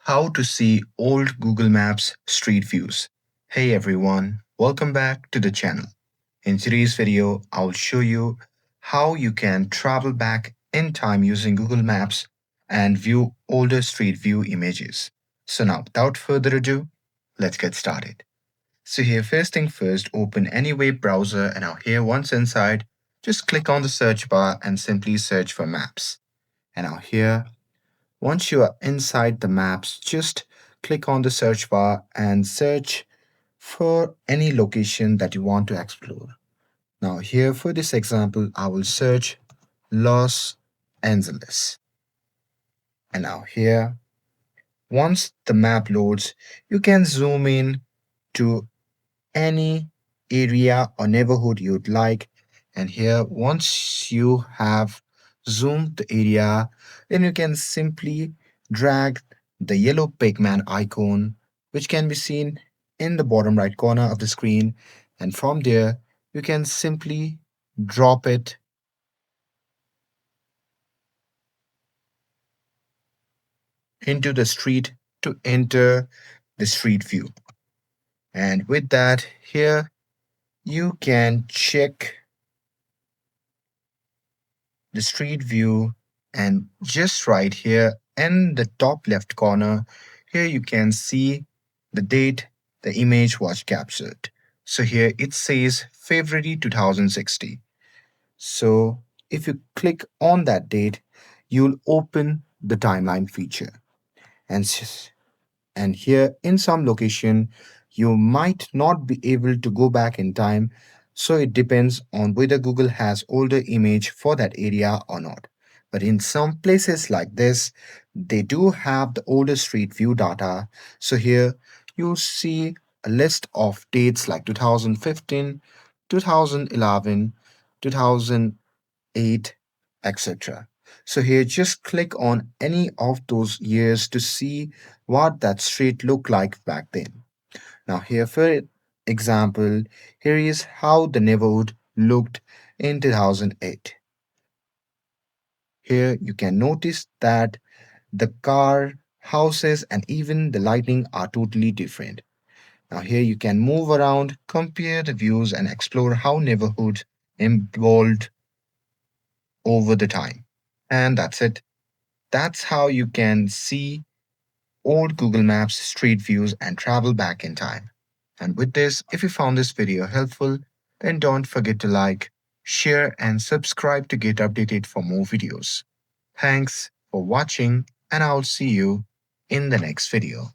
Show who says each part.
Speaker 1: How to see old Google Maps street views. Hey everyone, welcome back to the channel. In today's video, I'll show you how you can travel back in time using Google Maps and view older street view images. So now, without further ado, let's get started. So here, first thing first, open any web browser and now here, once inside, just click on the search bar and simply search for maps. And now here, once you are inside the maps, just click on the search bar and search for any location that you want to explore. Now, here for this example, I will search Los Angeles. And now, here, once the map loads, you can zoom in to any area or neighborhood you'd like. And here, once you have zoomed the area, then you can simply drag the yellow pigman icon, which can be seen in the bottom right corner of the screen. And from there, you can simply drop it into the street to enter the street view. And with that, here you can check the street view, and just right here in the top left corner, here you can see the date the image was captured. So here it says February 2060. So if you click on that date, you'll open the timeline feature. And and here in some location, you might not be able to go back in time. So it depends on whether Google has older image for that area or not. But in some places like this, they do have the older street view data. So here you see a list of dates like 2015, 2011, 2008, etc. So here just click on any of those years to see what that street looked like back then. Now here for example, here is how the neighborhood looked in 2008. Here you can notice that the car, houses and even the lighting are totally different. Now here you can move around, compare the views and explore how neighborhoods evolved over the time. And that's it. That's how you can see old Google Maps street views and travel back in time. And with this, if you found this video helpful, then don't forget to like, share, and subscribe to get updated for more videos. Thanks for watching, and I'll see you in the next video.